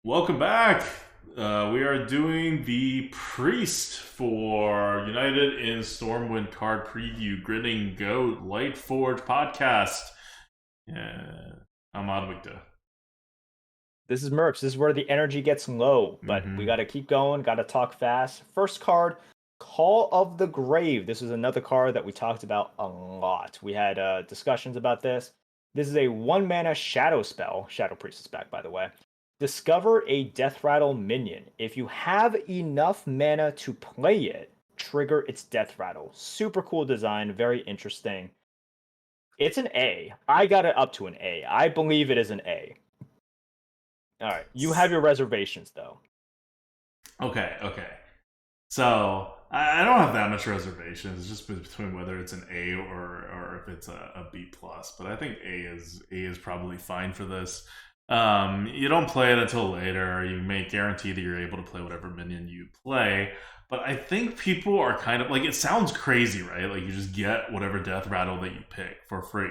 Welcome back. We are doing the Priest for United in Stormwind Card Preview, Grinning Goat, Lightforge podcast. I'm ADWCTA. This is Merps. This is where the energy gets low, but we got to keep going, got to talk fast. First card, Call of the Grave. This is another card that we talked about a lot. We had discussions about this. This is a 1-mana shadow spell. Shadow Priest is back, by the way. Discover a Death Rattle minion. If you have enough mana to play it, trigger its Death Rattle. Super cool design, very interesting. It's an A. I got it up to an A. I believe it is an A. All right, you have your reservations though. Okay. So I don't have that much reservations. It's just between whether it's an A or if it's a B plus. But I think A is probably fine for this. You don't play it until later. You may guarantee that you're able to play whatever minion you play. But I think people are kind of like, it sounds crazy, right? Like you just get whatever death rattle that you pick for free.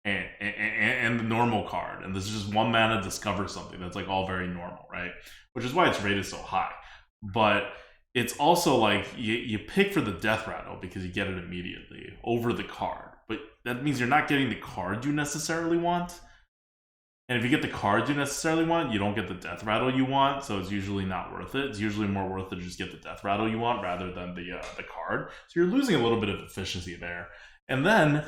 And the normal card. And this is just 1 mana discover something. That's like all very normal, right? Which is why it's rated so high. But it's also like you pick for the death rattle because you get it immediately over the card. But that means you're not getting the card you necessarily want. And if you get the card you necessarily want, you don't get the death rattle you want, so it's usually not worth it. It's usually more worth it to just get the death rattle you want rather than the card. So you're losing a little bit of efficiency there. And then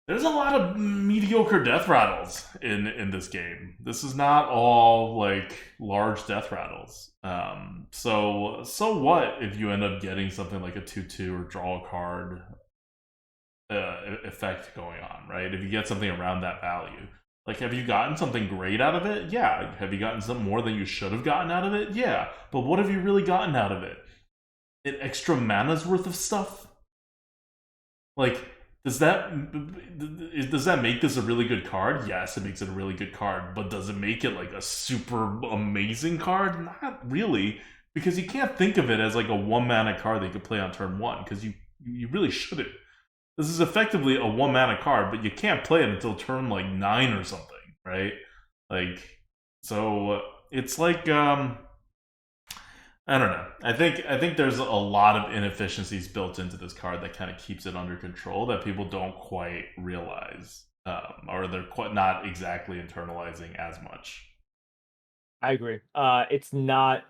there's a lot of mediocre death rattles in this game. This is not all like large death rattles. So what if you end up getting something like a 2/2 or draw a card effect going on, right? If you get something around that value. Like, have you gotten something great out of it? Yeah. Have you gotten some more than you should have gotten out of it? Yeah. But what have you really gotten out of it? An extra mana's worth of stuff? Like, does that make this a really good card? Yes, it makes it a really good card. But does it make it like a super amazing card? Not really. Because you can't think of it as like a 1 mana card that you could play on turn 1. Because you really shouldn't. This is effectively a 1 mana card, but you can't play it until turn like 9 or something, right? Like, so it's like I don't know. I think there's a lot of inefficiencies built into this card that kind of keeps it under control that people don't quite realize, or they're quite not exactly internalizing as much. I agree. It's not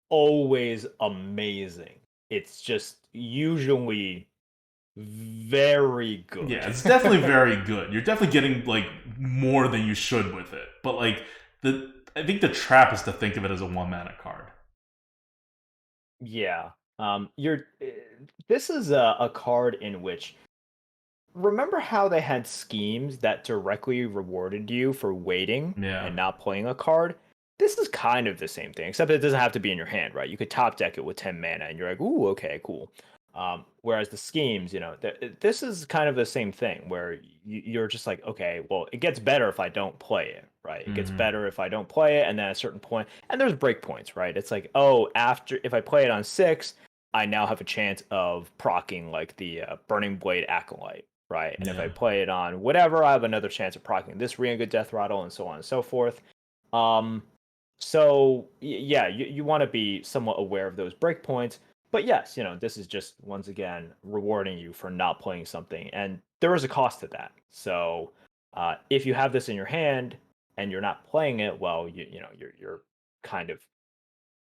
always amazing. It's just usually very good. Yeah, it's definitely very good. You're definitely getting like more than you should with it. But like I think the trap is to think of it as a 1 mana card. Yeah. You're. This is a card in which. Remember how they had schemes that directly rewarded you for waiting Yeah. and not playing a card? This is kind of the same thing, except it doesn't have to be in your hand, right? You could top deck it with 10 mana, and you're like, ooh, okay, cool. Whereas the schemes, this is kind of the same thing where you're just like, okay, well, it gets better if I don't play it, right? It gets better if I don't play it, and then at a certain point, and there's breakpoints, right? It's like, oh, if I play it on 6, I now have a chance of proccing like the Burning Blade Acolyte, right? And if I play it on whatever, I have another chance of proccing this Ringa Death Rattle, and so on and so forth. So yeah, you want to be somewhat aware of those breakpoints. But yes, this is just once again rewarding you for not playing something, and there is a cost to that. So if you have this in your hand and you're not playing it, well, you're kind of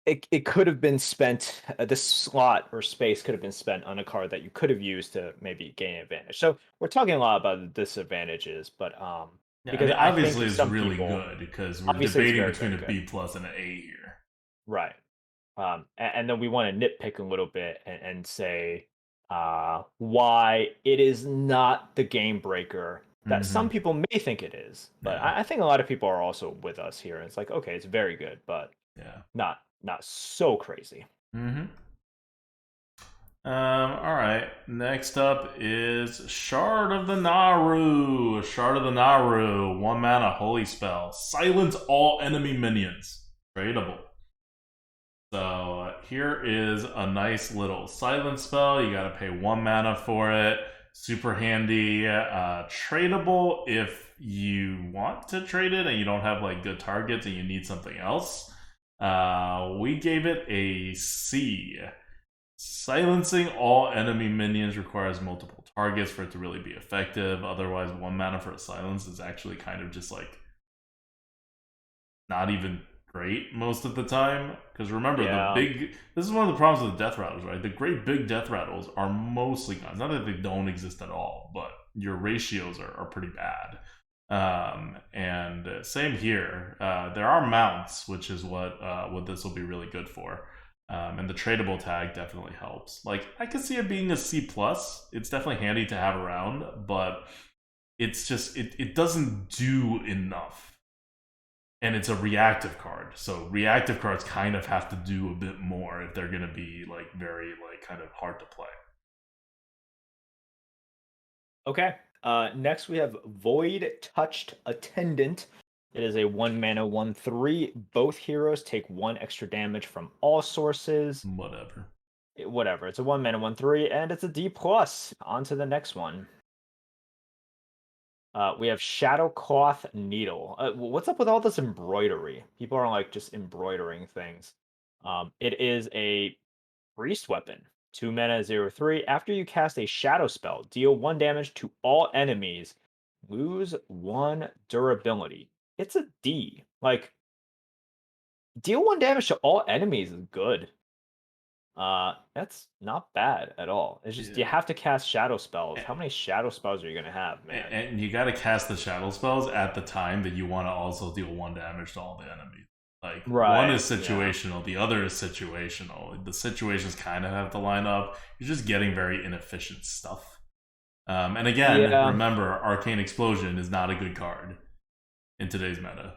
it could have been spent. This slot or space could have been spent on a card that you could have used to maybe gain advantage. So we're talking a lot about the disadvantages, but Yeah, because I I mean, think obviously it's some really people, good because we're obviously it's debating very, between very a good. B plus and an A here. Right. And then we want to nitpick a little bit and say why it is not the game breaker that some people may think it is. But Yeah. I think a lot of people are also with us here. And it's like, okay, it's very good, but Yeah. not so crazy. All right. Next up is Shard of the Nauru. Shard of the Nauru. 1 mana holy spell. Silence all enemy minions. Tradable. So here is a nice little silence spell. You gotta pay 1 mana for it. Super handy. Tradable if you want to trade it and you don't have like good targets and you need something else, we gave it a C. Silencing all enemy minions requires multiple targets for it to really be effective. Otherwise, 1 mana for a silence is actually kind of just like not even great most of the time. Because remember, this is one of the problems with the death rattles, right? The great big death rattles are mostly gone. Not that they don't exist at all, but your ratios are pretty bad. And same here. There are mounts, which is what this will be really good for. And the tradable tag definitely helps. Like, I could see it being a C+. It's definitely handy to have around, but it's just, it doesn't do enough. And it's a reactive card. So reactive cards kind of have to do a bit more if they're going to be, like, very, like, kind of hard to play. Okay. Next we have Void Touched Attendant. It is a 1-mana 1/3. Both heroes take 1 extra damage from all sources. Whatever. It's a 1-mana 1/3, and it's a D+. On to the next one. We have Shadowcloth Needle. What's up with all this embroidery? People are like just embroidering things. It is a priest weapon. 2 mana 0/3. After you cast a shadow spell, deal 1 damage to all enemies. Lose 1 durability. It's a D. Like, deal 1 damage to all enemies is good. That's not bad at all. It's just you have to cast shadow spells. How many shadow spells are you gonna have, man? And you got to cast the shadow spells at the time that you want to also deal 1 damage to all the enemies. Like, one is situational, the other is situational. The situations kind of have to line up. You're just getting very inefficient stuff. And again, remember, Arcane Explosion is not a good card in today's meta.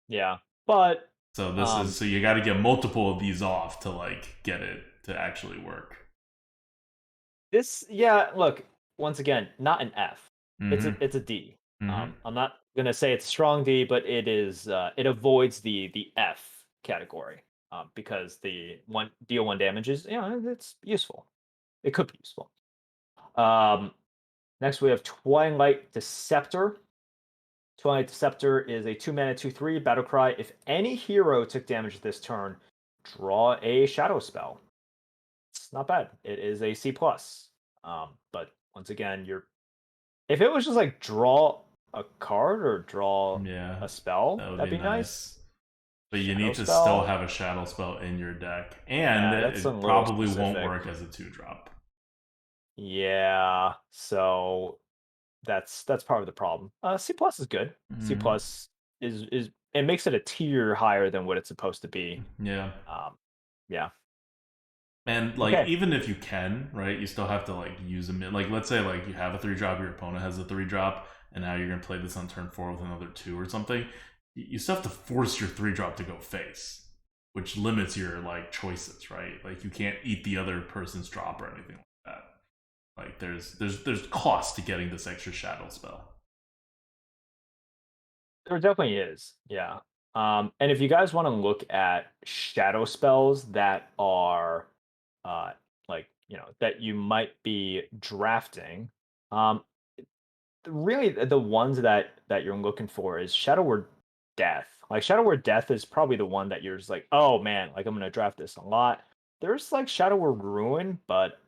Yeah, but so this is so you got to get multiple of these off to like get it to actually work. Look, once again, not an F. It's a D. I'm not gonna say it's a strong D, but it is. It avoids the F category because the deal 1 damage is it's useful. It could be useful. Next we have Twilight Deceptor. Twilight Deceptor is a 2-mana 2/3 battle cry. If any hero took damage this turn, draw a shadow spell. It's not bad. It is a C+. But once again, if it was just like draw a card or draw a spell, that'd be nice. But you need to still have a shadow spell in your deck, and it probably won't work as a 2-drop. Yeah, so that's part of the problem. C+ is good. C+ is it makes it a tier higher than what it's supposed to be. Yeah. Yeah. And like even if you can, right, you still have to like use them. Like let's say like you have a 3-drop, your opponent has a 3-drop, and now you're gonna play this on turn 4 with another 2 or something. You still have to force your 3-drop to go face, which limits your like choices, right? Like you can't eat the other person's drop or anything like that. Like there's cost to getting this extra shadow spell. There definitely is, yeah. And if you guys want to look at shadow spells that are like that you might be drafting, really the ones that you're looking for is Shadow Word Death. Like Shadow Word Death is probably the one that you're just like, oh man, like I'm gonna draft this a lot. There's like Shadow Word Ruin, but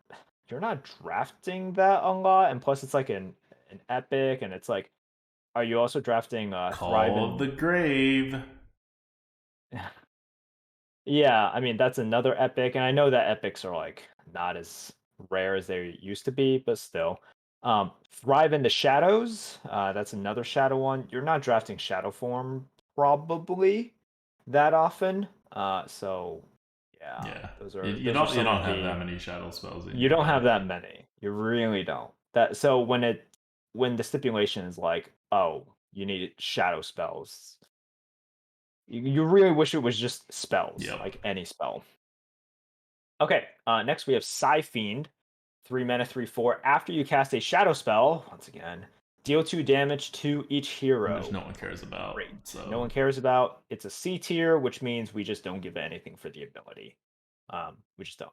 you're not drafting that a lot, and plus it's like an epic, and it's like, are you also drafting Call of the Grave? Yeah, I mean that's another epic, and I know that epics are like not as rare as they used to be, but still. Thrive in the Shadows, that's another shadow one. You're not drafting shadow form probably that often. So yeah. Those are you don't have that many shadow spells. You don't have that many. You really don't. So when the stipulation is like, oh, you need shadow spells, you really wish it was just spells, like any spell. Okay, next we have Scifiend, 3-mana 3/4. After you cast a shadow spell, once again, deal 2 damage to each hero. Which no one cares about. Great. So. No one cares about. It's a C tier, which means we just don't give anything for the ability. We just don't.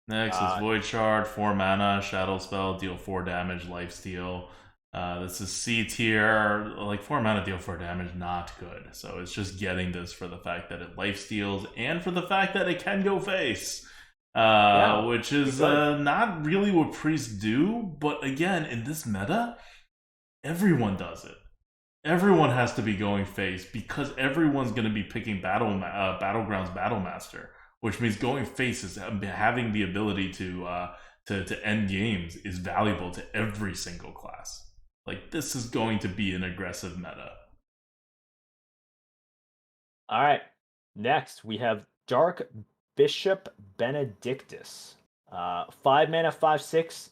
Next is Void Shard, 4 mana, shadow spell, deal 4 damage, lifesteal. This is C tier, like 4 mana deal 4 damage, not good. So it's just getting this for the fact that it life steals and for the fact that it can go face. Yeah, Which is not really what priests do, but again, in this meta, everyone does it. Everyone has to be going face because everyone's going to be picking Battlegrounds Battlemaster, which means going face is having the ability to end games is valuable to every single class. Like, this is going to be an aggressive meta. All right. Next, we have Dark Bishop Benedictus. 5 mana, 5/6,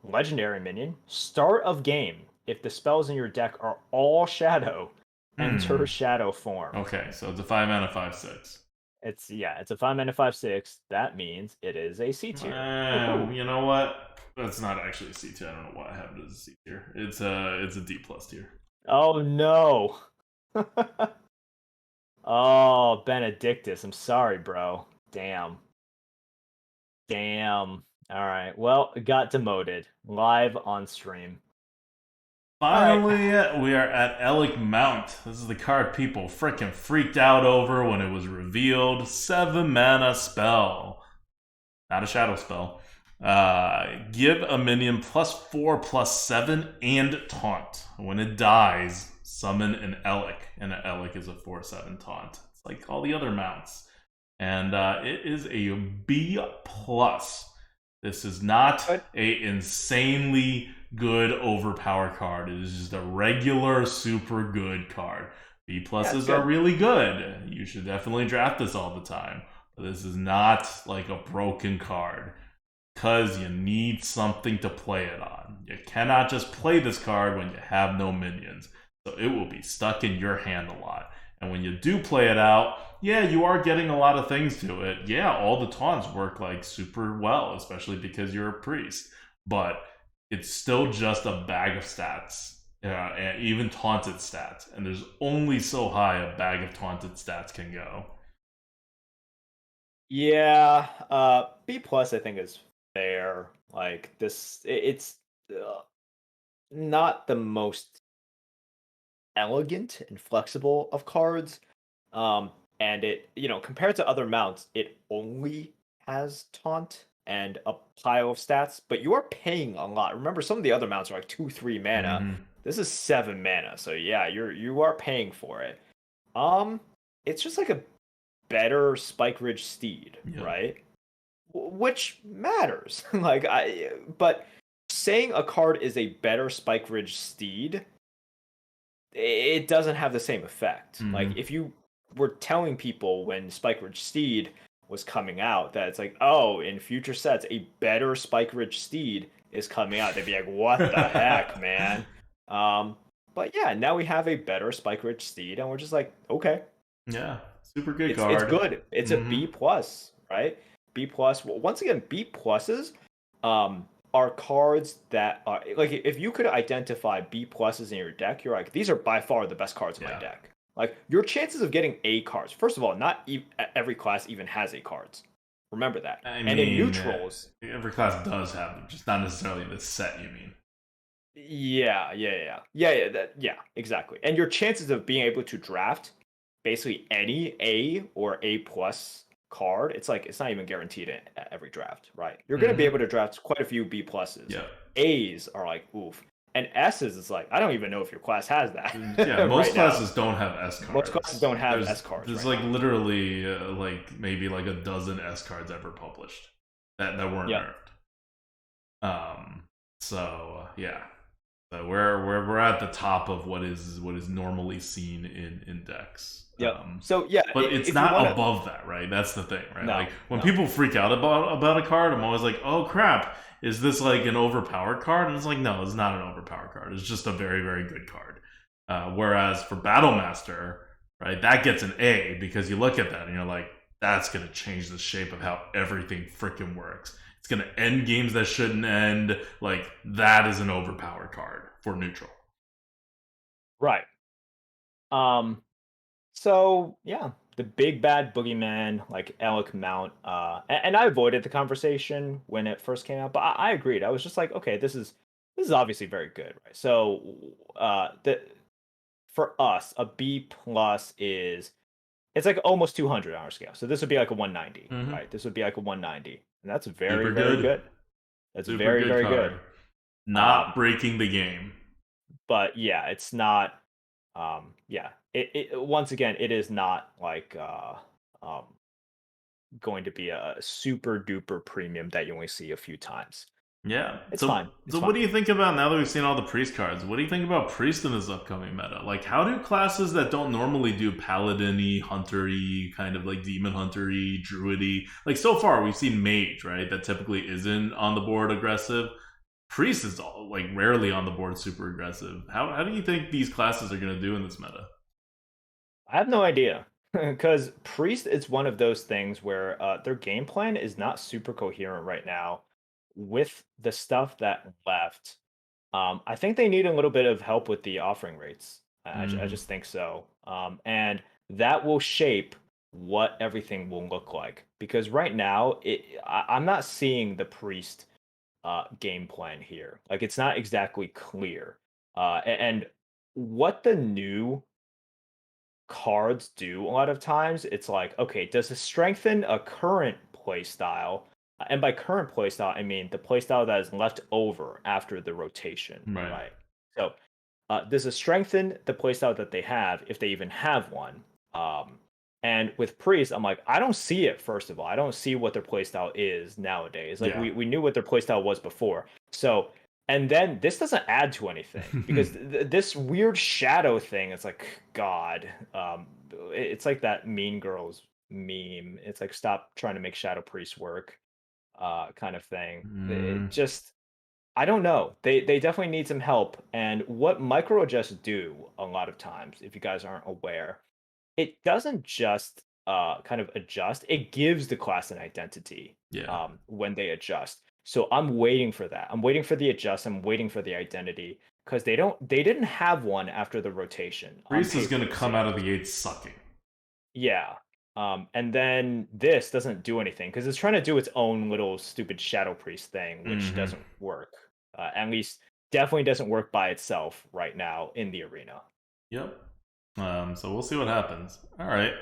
legendary minion. Start of game. If the spells in your deck are all shadow, enter shadow form. Okay, so it's a 5 mana, 5/6. It's a 5 mana, 5/6. That means it is a C tier. You know what? That's not actually a C tier. I don't know why I have it as a C tier. It's a D plus tier. Oh no. Oh, Benedictus. I'm sorry, bro. Damn. All right. Well, it got demoted live on stream. Finally, we are at Ellick Mount. This is the card people freaking freaked out over when it was revealed. 7 mana spell. Not a shadow spell. Give a minion +4/+7 and taunt. When it dies, summon an Ellick, and an Ellick is a 4/7 taunt. It's like all the other mounts, and it is a B plus. This is not a insanely good overpower card. It is just a regular super good card. B pluses are really good. You should definitely draft this all the time. But this is not like a broken card, because you need something to play it on. You cannot just play this card when you have no minions. So it will be stuck in your hand a lot. And when you do play it out, yeah, you are getting a lot of things to it. Yeah, all the taunts work like super well, especially because you're a priest. But it's still just a bag of stats. And even taunted stats. And there's only so high a bag of taunted stats can go. Yeah, B plus I think is fair. Like this, it's not the most elegant and flexible of cards. And it, compared to other mounts, it only has taunt and a pile of stats, but you are paying a lot. Remember, some of the other mounts are like 2-3 mana. Mm-hmm. This is 7 mana, so yeah, you are paying for it. It's just like a better Spike Ridge Steed, right? Which matters. But saying a card is a better Spike Ridge Steed, it doesn't have the same effect. Mm-hmm. Like, if you were telling people when Spike Ridge Steed was coming out that it's like, oh, in future sets, a better Spike Ridge Steed is coming out, they'd be like, what the heck, man? But yeah, now we have a better Spike Ridge Steed, and we're just like, okay. Yeah, super good card. It's good. It's a B plus, right? B plus. Well, once again, B pluses are cards that are like, if you could identify B pluses in your deck, you're like, these are by far the best cards in my deck. Like, your chances of getting A cards. First of all, not every class even has A cards. Remember that. And in neutrals, every class does have them, just not necessarily in the set. You mean? Yeah, exactly. And your chances of being able to draft basically any A or A plus card, it's not even guaranteed at every draft, right? You're going to be able to draft quite a few B pluses. Yeah. A's are like, oof. And S's is like, I don't even know if your class has that. Yeah, most classes don't have S cards. Most classes don't have S cards. There's literally maybe like a dozen S cards ever published that weren't nerfed. So yeah. So we're at the top of what is normally seen in decks. Yeah. So yeah, but it's not above that, right? That's the thing, right? Like when people freak out about a card, I'm always like, oh crap, is this like an overpowered card? And it's like, no, it's not an overpowered card. It's just a very, very good card. Whereas for Battlemaster, right, that gets an A because you look at that and you're like, that's gonna change the shape of how everything freaking works. It's going to end games that shouldn't end. Like, that is an overpowered card for neutral. Right. So, yeah, the big bad boogeyman, like Ellick Mount. And I avoided the conversation when it first came out, but I agreed. I was just like, okay, this is this is obviously very good, right? So the for us, a B plus is it's like almost 200 on our scale. So this would be like a 190, Mm-hmm. right? This would be like a 190, and that's very Super very good. good. That's Super very good very card. good. Not breaking the game. But yeah, it's not. Yeah, it once again, it is not like um going to be a super duper premium that you only see a few times. Yeah. It's So fine. It's so what fine. do you think about now that we've seen all the priest cards? What do you think about priest in this upcoming meta? Like how do classes that don't normally do paladin-y, hunter-y, kind of like demon hunter-y, druid-y, like so far we've seen mage, right? That typically isn't on the board aggressive. Priest is all, like rarely on the board super aggressive. How do you think these classes are gonna do in this meta? I have no idea because priest is one of those things where their game plan is not super coherent right now with the stuff that left. I think they need a little bit of help with the offering rates. I Mm, just think so. And that will shape what everything will look like. Because right now, I'm not seeing the priest game plan here. Like it's not exactly clear. And what the new cards do a lot of times, it's like, okay, does it strengthen a current play style? And by current play style, I mean the play style that is left over after the rotation, right. right? So, does it strengthen the play style that they have if they even have one? Um, and with Priest, I'm like, I don't see it, first of all. I don't see what their play style is nowadays. Like, Yeah. we knew what their play style was before. So, and then this doesn't add to anything because this weird shadow thing, it's like, God, it's like that Mean Girls meme. It's like, stop trying to make Shadow Priest work, kind of thing. It Mm, just, I don't know. They definitely need some help. And what micro adjusts do a lot of times, if you guys aren't aware, it doesn't just kind of adjust. It gives the class an identity yeah. when they adjust. So I'm waiting for that. I'm waiting for the adjust. I'm waiting for the identity because they didn't have one after the rotation on Priest is paper. gonna It come out seemed. of the gate sucking. Yeah. And then this doesn't do anything because it's trying to do its own little stupid Shadow Priest thing, which Mm-hmm. doesn't work. At least definitely doesn't work by itself right now in the arena. Yep. So we'll see what happens. All right.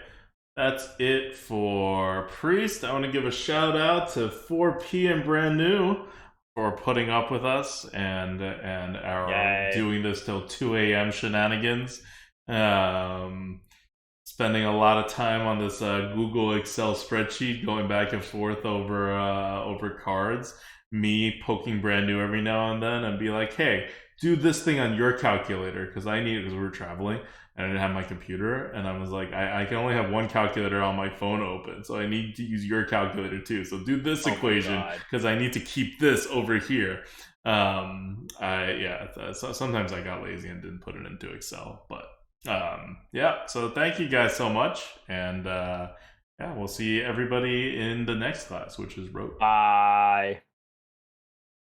That's it for Priest. I want to give a shout out to 4P and Brand New for putting up with us and our Yay. doing this till 2 a.m. shenanigans. Um, Spending a lot of time on this Google Excel spreadsheet, going back and forth over cards. Me poking Brand New every now and then and be like, "Hey, do this thing on your calculator," because I need it because we were traveling and I didn't have my computer, and I was like, I can only have one calculator on my phone open, so I need to use your calculator too. So do this Oh my equation god. because I need to keep this over here. I yeah. So sometimes I got lazy and didn't put it into Excel, but yeah, so thank you guys so much, and yeah, we'll see everybody in the next class, which is rote. Bye.